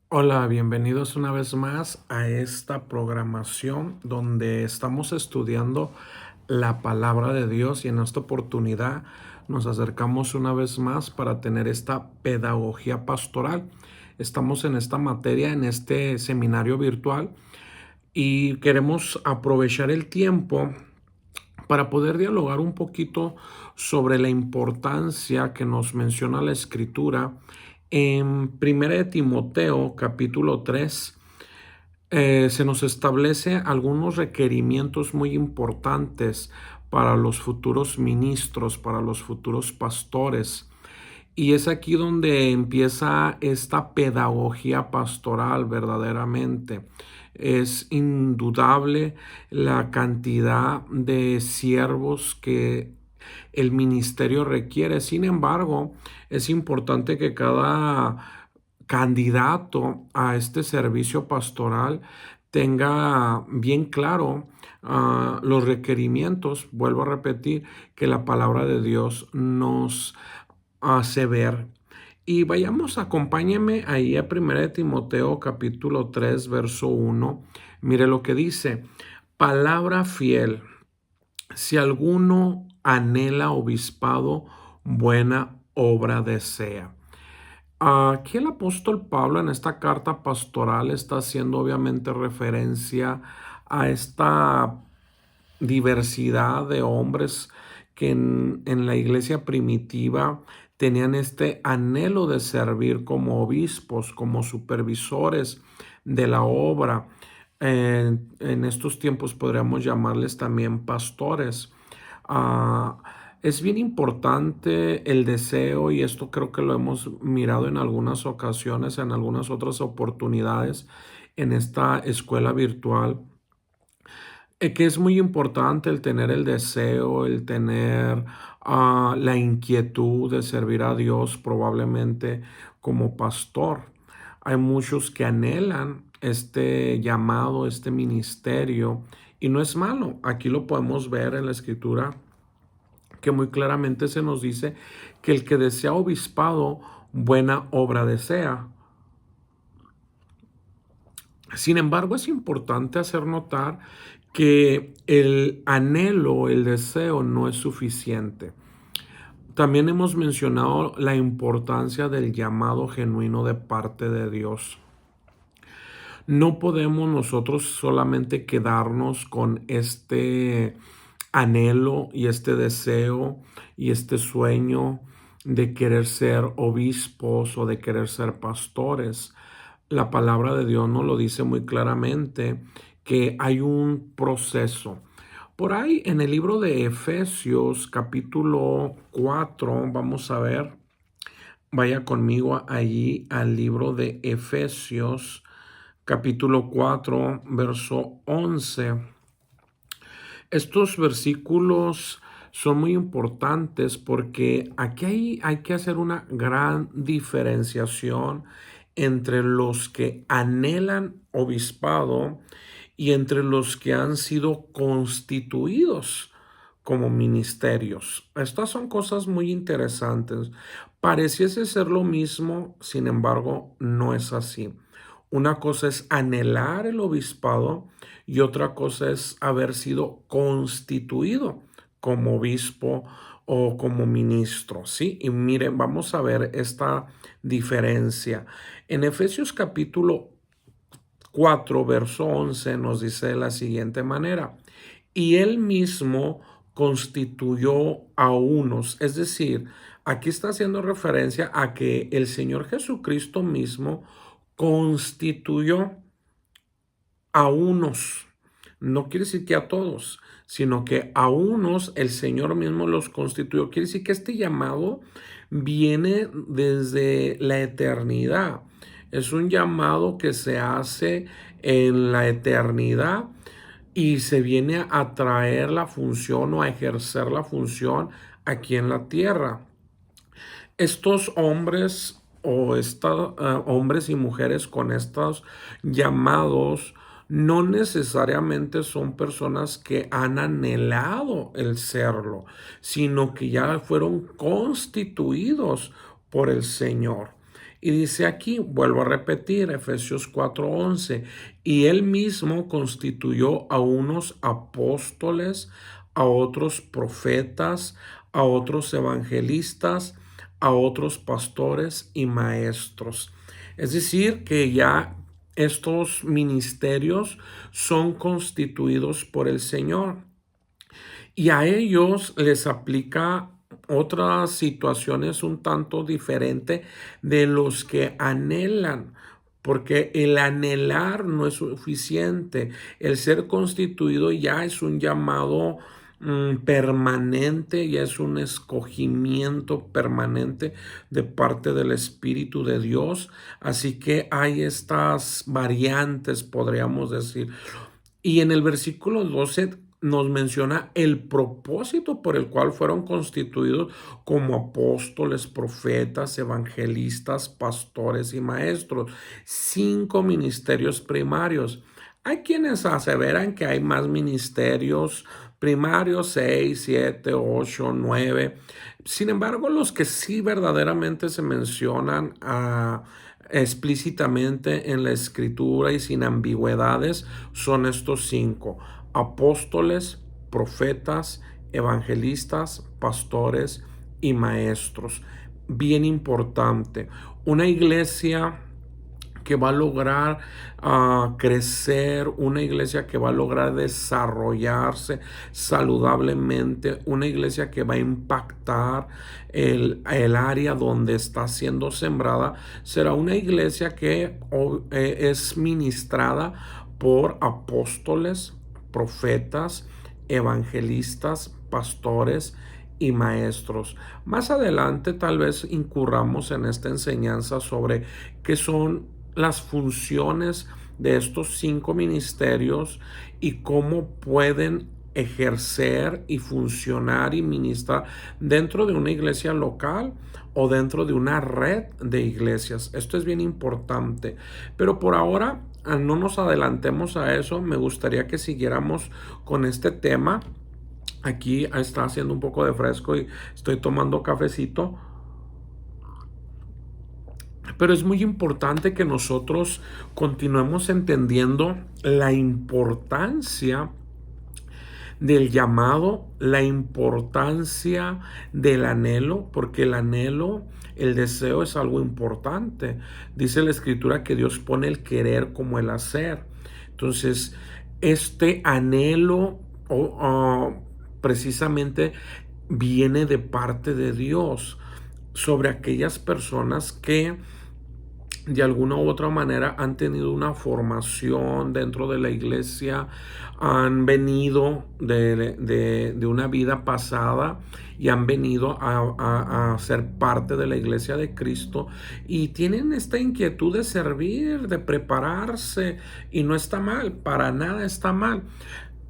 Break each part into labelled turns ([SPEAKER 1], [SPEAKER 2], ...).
[SPEAKER 1] Hola, bienvenidos una vez más a esta programación donde estamos estudiando la palabra de Dios y en esta oportunidad nos acercamos una vez más para tener esta pedagogía pastoral. Estamos en esta materia, en este seminario virtual y queremos aprovechar el tiempo para poder dialogar un poquito sobre la importancia que nos menciona la Escritura en 1 de Timoteo capítulo 3. Se nos establece algunos requerimientos muy importantes para los futuros ministros, para los futuros pastores. Y es aquí donde empieza esta pedagogía pastoral verdaderamente. Es indudable la cantidad de siervos que el ministerio requiere. Sin embargo, es importante que cada candidato a este servicio pastoral tenga bien claro los requerimientos. Vuelvo a repetir que la palabra de Dios nos hace ver. Y vayamos, acompáñeme ahí a 1 de Timoteo capítulo 3 verso 1. Mire lo que dice: palabra fiel, si alguno anhela obispado, buena obra desea. Aquí el apóstol Pablo en esta carta pastoral está haciendo obviamente referencia a esta diversidad de hombres que en la iglesia primitiva tenían este anhelo de servir como obispos, como supervisores de la obra. En estos tiempos podríamos llamarles también pastores. Ah, es bien importante el deseo, y esto creo que lo hemos mirado en algunas ocasiones, en algunas otras oportunidades en esta escuela virtual, que es muy importante el tener el deseo, el tener la inquietud de servir a Dios probablemente como pastor. Hay muchos que anhelan este llamado, este ministerio, y no es malo. Aquí lo podemos ver en la escritura que muy claramente se nos dice que el que desea obispado, buena obra desea. Sin embargo, es importante hacer notar que el anhelo, el deseo no es suficiente. También hemos mencionado la importancia del llamado genuino de parte de Dios. No podemos nosotros solamente quedarnos con este anhelo y este deseo y este sueño de querer ser obispos o de querer ser pastores. La palabra de Dios nos lo dice muy claramente que hay un proceso. Por ahí en el libro de Efesios capítulo 4, vamos a ver, vaya conmigo allí al libro de Efesios capítulo 4, verso 11. Estos versículos son muy importantes porque aquí hay que hacer una gran diferenciación entre los que anhelan obispado y entre los que han sido constituidos como ministerios. Estas son cosas muy interesantes. Pareciese ser lo mismo, sin embargo, no es así. Una cosa es anhelar el obispado y otra cosa es haber sido constituido como obispo o como ministro, ¿sí? Y miren, vamos a ver esta diferencia. En Efesios capítulo 4, verso 11 nos dice de la siguiente manera: y él mismo constituyó a unos, es decir, aquí está haciendo referencia a que el Señor Jesucristo mismo constituyó a unos. No quiere decir que a todos, sino que a unos el Señor mismo los constituyó. Quiere decir que este llamado viene desde la eternidad. Es un llamado que se hace en la eternidad y se viene a traer la función o a ejercer la función aquí en la tierra. Estos hombres o hombres y mujeres con estos llamados no necesariamente son personas que han anhelado el serlo, sino que ya fueron constituidos por el Señor. Y dice aquí, vuelvo a repetir, Efesios 4:11, y él mismo constituyó a unos apóstoles, a otros profetas, a otros evangelistas, a otros pastores y maestros. Es decir, que ya estos ministerios son constituidos por el Señor y a ellos les aplica otras situaciones un tanto diferente de los que anhelan, porque el anhelar no es suficiente. El ser constituido ya es un llamado permanente, ya es un escogimiento permanente de parte del Espíritu de Dios. Así que hay estas variantes, podríamos decir. Y en el versículo 12 nos menciona el propósito por el cual fueron constituidos como apóstoles, profetas, evangelistas, pastores y maestros. 5 ministerios primarios. Hay quienes aseveran que hay más ministerios primarios, 6, 7, 8, 9. Sin embargo, los que sí verdaderamente se mencionan explícitamente en la escritura y sin ambigüedades son estos 5: apóstoles, profetas, evangelistas, pastores y maestros. Bien importante, una iglesia que va a lograr crecer, una iglesia que va a lograr desarrollarse saludablemente, una iglesia que va a impactar el área donde está siendo sembrada, será una iglesia que es ministrada por apóstoles, profetas, evangelistas, pastores y maestros. Más adelante tal vez incurramos en esta enseñanza sobre qué son las funciones de estos 5 ministerios y cómo pueden ejercer y funcionar y ministrar dentro de una iglesia local o dentro de una red de iglesias. Esto es bien importante. Pero por ahora, no nos adelantemos a eso. Me gustaría que siguiéramos con este tema. Aquí está haciendo un poco de fresco y estoy tomando cafecito. Pero es muy importante que nosotros continuemos entendiendo la importancia del llamado, la importancia del anhelo, porque el anhelo, el deseo es algo importante. Dice la escritura que Dios pone el querer como el hacer. Entonces, este anhelo precisamente viene de parte de Dios sobre aquellas personas que de alguna u otra manera han tenido una formación dentro de la iglesia, han venido de una vida pasada y han venido a ser parte de la iglesia de Cristo y tienen esta inquietud de servir, de prepararse, y no está mal, para nada está mal.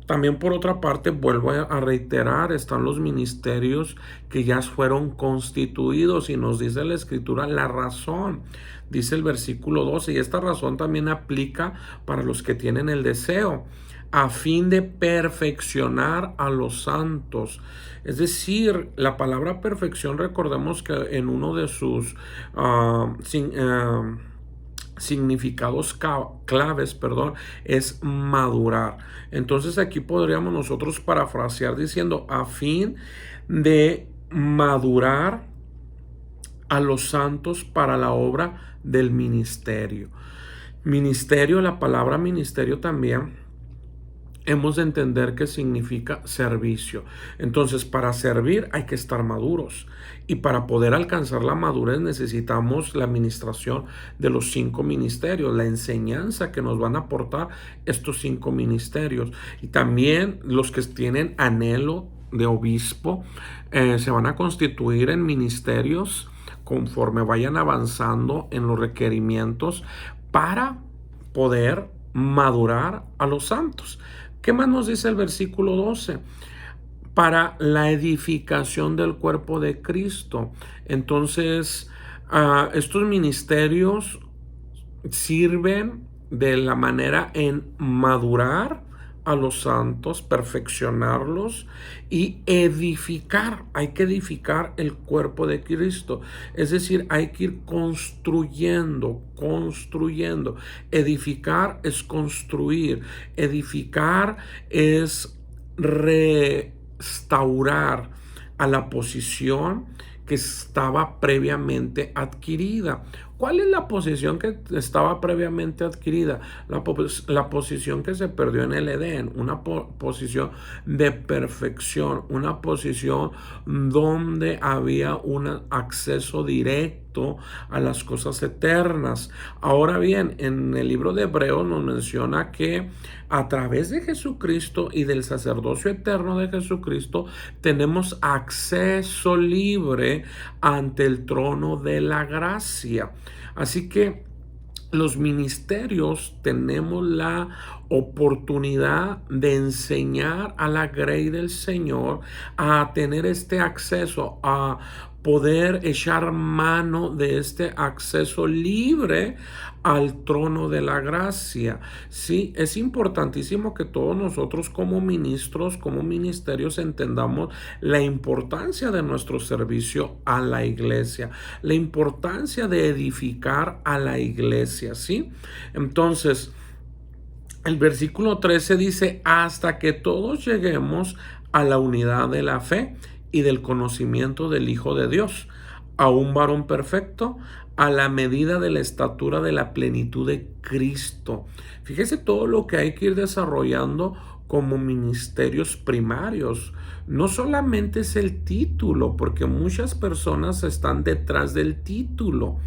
[SPEAKER 1] También por otra parte, vuelvo a reiterar, están los ministerios que ya fueron constituidos y nos dice la escritura la razón. Dice el versículo 12, y esta razón también aplica para los que tienen el deseo, a fin de perfeccionar a los santos. Es decir, la palabra perfección, recordemos que en uno de sus significados claves, es madurar. Entonces aquí podríamos nosotros parafrasear diciendo a fin de madurar a los santos para la obra del ministerio. Ministerio, la palabra ministerio también hemos de entender que significa servicio. Entonces, para servir hay que estar maduros. Y para poder alcanzar la madurez necesitamos la administración de los 5 ministerios, la enseñanza que nos van a aportar estos 5 ministerios. Y también los que tienen anhelo de obispo se van a constituir en ministerios conforme vayan avanzando en los requerimientos para poder madurar a los santos. ¿Qué más nos dice el versículo 12? Para la edificación del cuerpo de Cristo. Entonces, estos ministerios sirven de la manera en madurar a los santos, perfeccionarlos y edificar. Hay que edificar el cuerpo de Cristo. Es decir, hay que ir construyendo. Edificar es construir. Edificar es restaurar a la posición que estaba previamente adquirida. ¿Cuál es la posición que estaba previamente adquirida? La posición que se perdió en el Edén, una posición de perfección, una posición donde había un acceso directo a las cosas eternas. Ahora bien, en el libro de Hebreos nos menciona que a través de Jesucristo y del sacerdocio eterno de Jesucristo tenemos acceso libre ante el trono de la gracia. Así que los ministerios tenemos la oportunidad de enseñar a la grey del Señor a tener este acceso, a poder echar mano de este acceso libre al trono de la gracia. Sí, es importantísimo que todos nosotros como ministros, como ministerios, entendamos la importancia de nuestro servicio a la iglesia, la importancia de edificar a la iglesia, ¿sí? Entonces, el versículo 13 dice, hasta que todos lleguemos a la unidad de la fe y del conocimiento del Hijo de Dios, a un varón perfecto, a la medida de la estatura de la plenitud de Cristo. Fíjese todo lo que hay que ir desarrollando como ministerios primarios. No solamente es el título, porque muchas personas están detrás del título,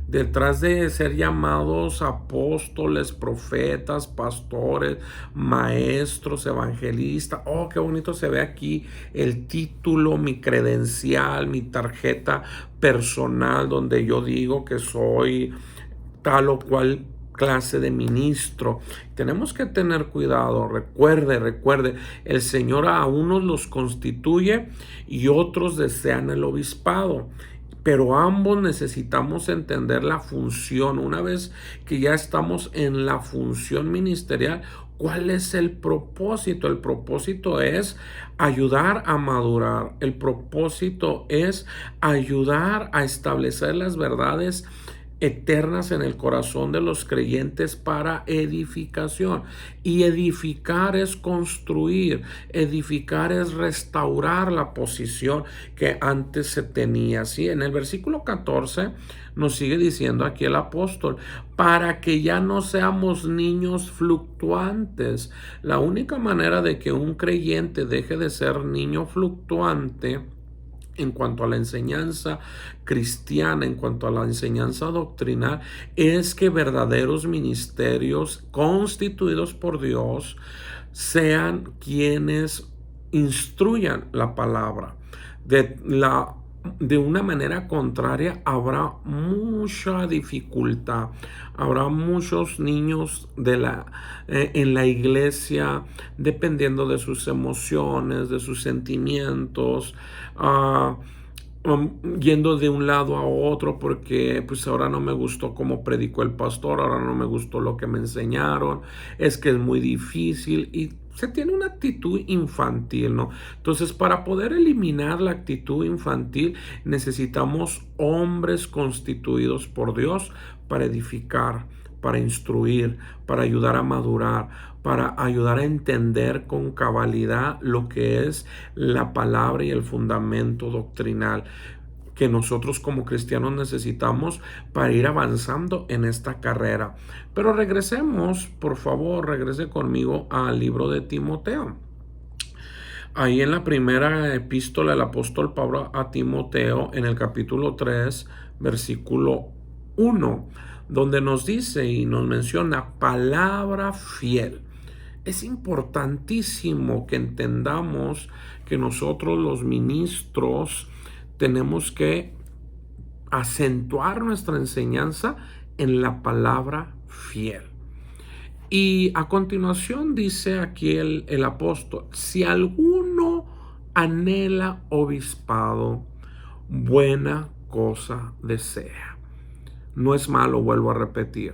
[SPEAKER 1] detrás de ser llamados apóstoles, profetas, pastores, maestros, evangelistas. Oh, qué bonito se ve aquí el título, mi credencial, mi tarjeta personal, donde yo digo que soy tal o cual clase de ministro. Tenemos que tener cuidado. Recuerde, el Señor a unos los constituye y otros desean el obispado. Pero ambos necesitamos entender la función. Una vez que ya estamos en la función ministerial, ¿cuál es el propósito? El propósito es ayudar a madurar. El propósito es ayudar a establecer las verdades eternas en el corazón de los creyentes para edificación. Y edificar es construir, edificar es restaurar la posición que antes se tenía. ¿Sí? En el versículo 14 nos sigue diciendo aquí el apóstol, para que ya no seamos niños fluctuantes. La única manera de que un creyente deje de ser niño fluctuante en cuanto a la enseñanza cristiana, en cuanto a la enseñanza doctrinal, es que verdaderos ministerios constituidos por Dios sean quienes instruyan la palabra. De una manera contraria habrá mucha dificultad, habrá muchos niños en la iglesia dependiendo de sus emociones, de sus sentimientos, yendo de un lado a otro porque pues ahora no me gustó cómo predicó el pastor, ahora no me gustó lo que me enseñaron, es que es muy difícil y se tiene una actitud infantil, ¿no? Entonces, para poder eliminar la actitud infantil, necesitamos hombres constituidos por Dios para edificar, para instruir, para ayudar a madurar, para ayudar a entender con cabalidad lo que es la palabra y el fundamento doctrinal que nosotros como cristianos necesitamos para ir avanzando en esta carrera. Pero regresemos, por favor, regrese conmigo al libro de Timoteo. Ahí en la primera epístola del apóstol Pablo a Timoteo, en el capítulo 3, versículo 1, donde nos dice y nos menciona palabra fiel. Es importantísimo que entendamos que nosotros los ministros tenemos que acentuar nuestra enseñanza en la palabra fiel. Y a continuación dice aquí el apóstol, si alguno anhela obispado, buena cosa desea. No es malo, vuelvo a repetir.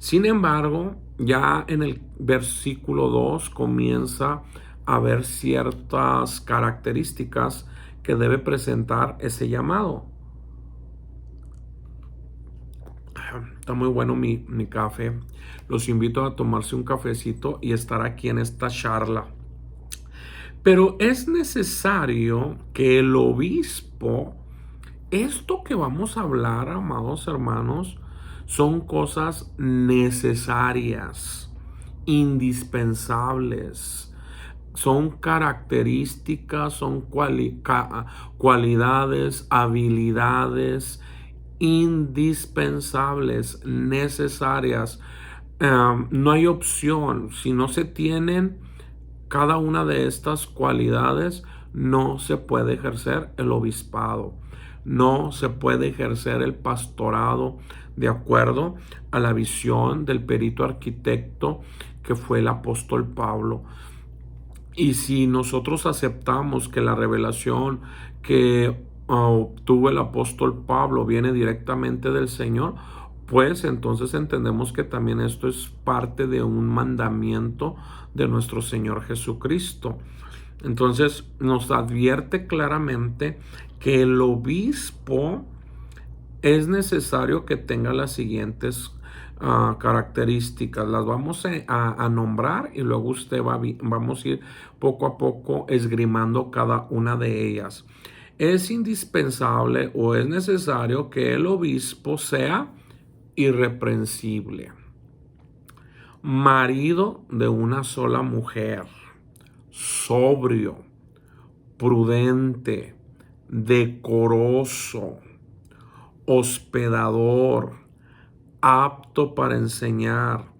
[SPEAKER 1] Sin embargo, ya en el versículo 2 comienza a ver ciertas características que debe presentar ese llamado. Está muy bueno mi café. Los invito a tomarse un cafecito y estar aquí en esta charla. Pero es necesario que el obispo, esto que vamos a hablar, amados hermanos, son cosas necesarias, indispensables. Son características, son cualidades, habilidades indispensables, necesarias. No hay opción. Si no se tienen cada una de estas cualidades, no se puede ejercer el obispado. No se puede ejercer el pastorado de acuerdo a la visión del perito arquitecto que fue el apóstol Pablo. Y si nosotros aceptamos que la revelación que obtuvo el apóstol Pablo viene directamente del Señor, pues entonces entendemos que también esto es parte de un mandamiento de nuestro Señor Jesucristo. Entonces nos advierte claramente que el obispo es necesario que tenga las siguientes características. Las vamos a nombrar y luego vamos a ir poco a poco esgrimando cada una de ellas. Es indispensable o es necesario que el obispo sea irreprensible, marido de una sola mujer, sobrio, prudente, decoroso, hospedador, apto para enseñar,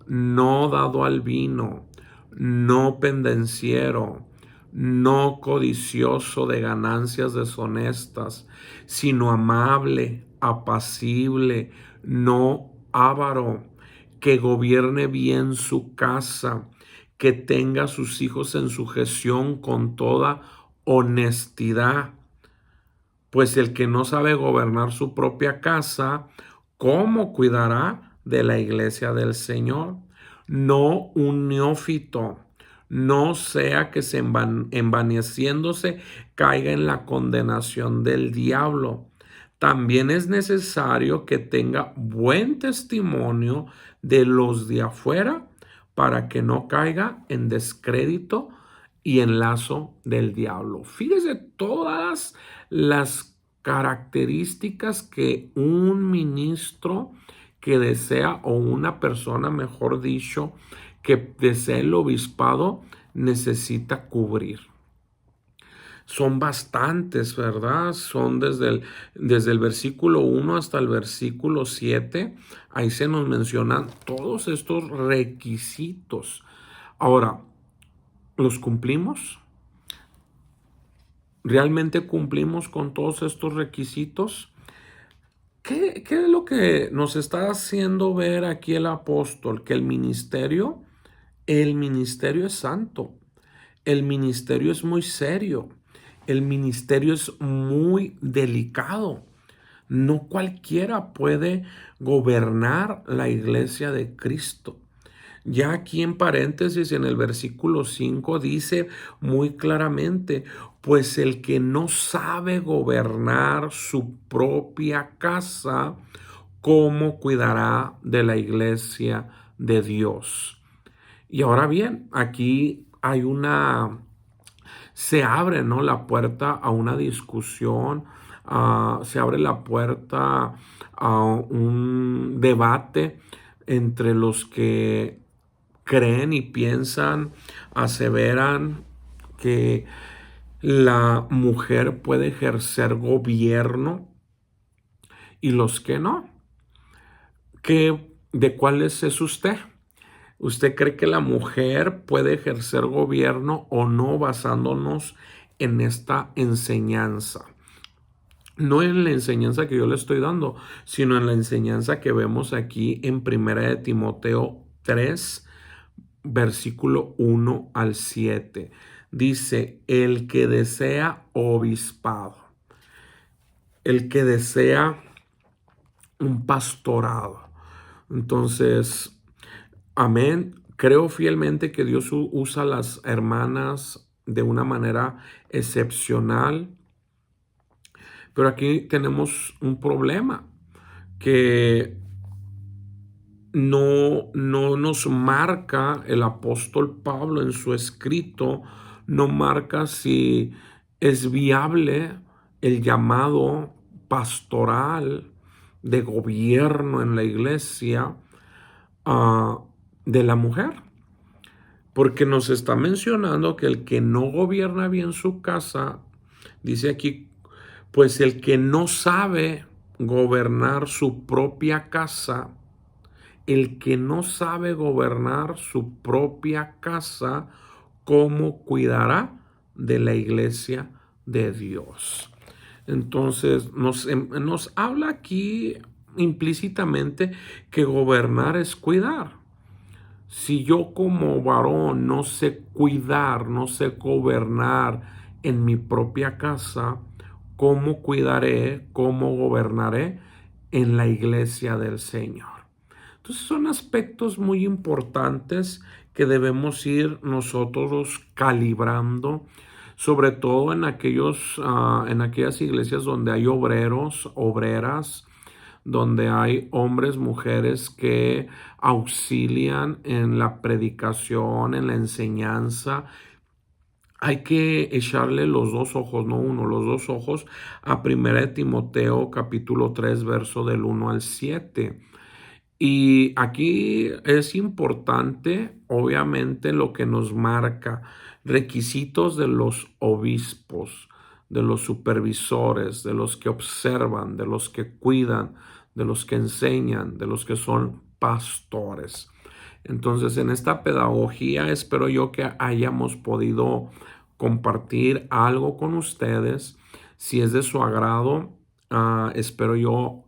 [SPEAKER 1] no dado al vino, no pendenciero, no codicioso de ganancias deshonestas, sino amable, apacible, no avaro, que gobierne bien su casa, que tenga a sus hijos en sujeción con toda honestidad. Pues el que no sabe gobernar su propia casa, ¿cómo cuidará de la iglesia del Señor? No un neófito, no sea que envaneciéndose caiga en la condenación del diablo. También es necesario que tenga buen testimonio de los de afuera para que no caiga en descrédito y en lazo del diablo. Fíjese todas las características que un ministro que desea, o una persona, mejor dicho, que desea el obispado, necesita cubrir. Son bastantes, ¿verdad? Son desde el versículo 1 hasta el versículo 7. Ahí se nos mencionan todos estos requisitos. Ahora, ¿los cumplimos? ¿Realmente cumplimos con todos estos requisitos? ¿Qué es lo que nos está haciendo ver aquí el apóstol? Que el ministerio es santo, el ministerio es muy serio, el ministerio es muy delicado. No cualquiera puede gobernar la iglesia de Cristo. Ya aquí en paréntesis, en el versículo 5 dice muy claramente, pues el que no sabe gobernar su propia casa, ¿cómo cuidará de la iglesia de Dios? Y ahora bien, aquí se abre, ¿no?, la puerta a una discusión, se abre la puerta a un debate entre los que creen y piensan, aseveran que la mujer puede ejercer gobierno y los que no. ¿De cuáles es usted? ¿Usted cree que la mujer puede ejercer gobierno o no, basándonos en esta enseñanza? No en la enseñanza que yo le estoy dando, sino en la enseñanza que vemos aquí en 1 de Timoteo 3, versículo 1 al 7. Dice, el que desea obispado, el que desea un pastorado, Entonces, amén. Creo fielmente que Dios usa a las hermanas de una manera excepcional, pero aquí tenemos un problema que no nos marca el apóstol Pablo en su escrito, no marca si es viable el llamado pastoral de gobierno en la iglesia, ah, de la mujer, porque nos está mencionando que el que no gobierna bien su casa, dice aquí, pues el que no sabe gobernar su propia casa, el que no sabe gobernar su propia casa, ¿cómo cuidará de la iglesia de Dios? Entonces nos habla aquí implícitamente que gobernar es cuidar. Si yo como varón no sé cuidar, no sé gobernar en mi propia casa, ¿cómo cuidaré, cómo gobernaré en la iglesia del Señor? Entonces son aspectos muy importantes que debemos ir nosotros calibrando, sobre todo en en aquellas iglesias donde hay obreros, obreras, donde hay hombres, mujeres que auxilian en la predicación, en la enseñanza. Hay que echarle los dos ojos, no uno, los dos ojos a 1 de Timoteo capítulo 3, verso del 1 al 7. Y aquí es importante, obviamente, lo que nos marca, requisitos de los obispos, de los supervisores, de los que observan, de los que cuidan, de los que enseñan, de los que son pastores. Entonces, en esta pedagogía espero yo que hayamos podido compartir algo con ustedes. Si es de su agrado, espero yo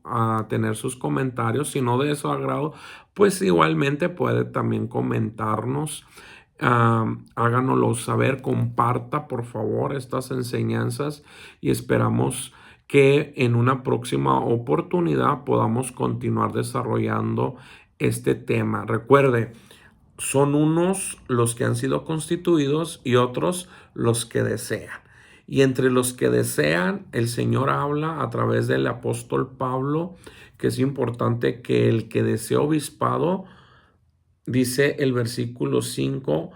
[SPEAKER 1] tener sus comentarios. Si no de su agrado, pues igualmente puede también comentarnos. Háganoslo saber, comparta por favor estas enseñanzas y esperamos que en una próxima oportunidad podamos continuar desarrollando este tema. Recuerde, son unos los que han sido constituidos y otros los que desean. Y entre los que desean, el Señor habla a través del apóstol Pablo, que es importante que el que desea obispado, dice el versículo 5,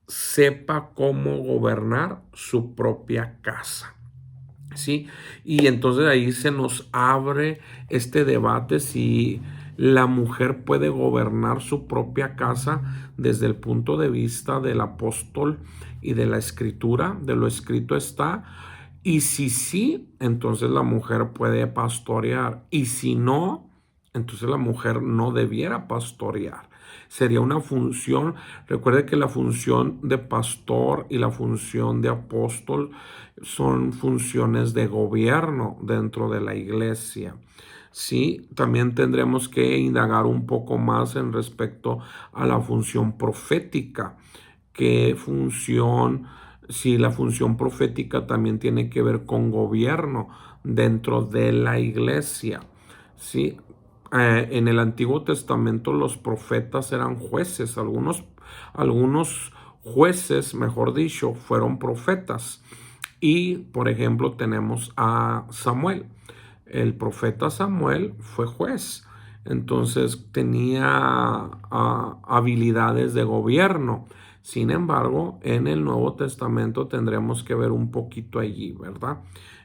[SPEAKER 1] sepa cómo gobernar su propia casa. ¿Sí? Y entonces ahí se nos abre este debate si la mujer puede gobernar su propia casa desde el punto de vista del apóstol y de la escritura, de lo escrito está. Y si sí, entonces la mujer puede pastorear. Y si no, entonces la mujer no debiera pastorear. Sería una función, recuerde que la función de pastor y la función de apóstol son funciones de gobierno dentro de la iglesia. Sí, también tendremos que indagar un poco más en respecto a la función profética. ¿Qué función? Si la función profética también tiene que ver con gobierno dentro de la iglesia. Sí, en el Antiguo Testamento los profetas eran jueces, algunos jueces, mejor dicho, fueron profetas. Y, por ejemplo, tenemos a Samuel. El profeta Samuel fue juez, entonces tenía habilidades de gobierno. Sin embargo, en el Nuevo Testamento tendremos que ver un poquito allí, ¿verdad?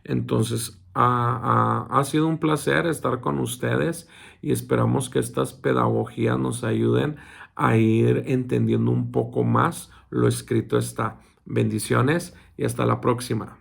[SPEAKER 1] Entonces, ha sido un placer estar con ustedes y esperamos que estas pedagogías nos ayuden a ir entendiendo un poco más lo escrito está. Bendiciones y hasta la próxima.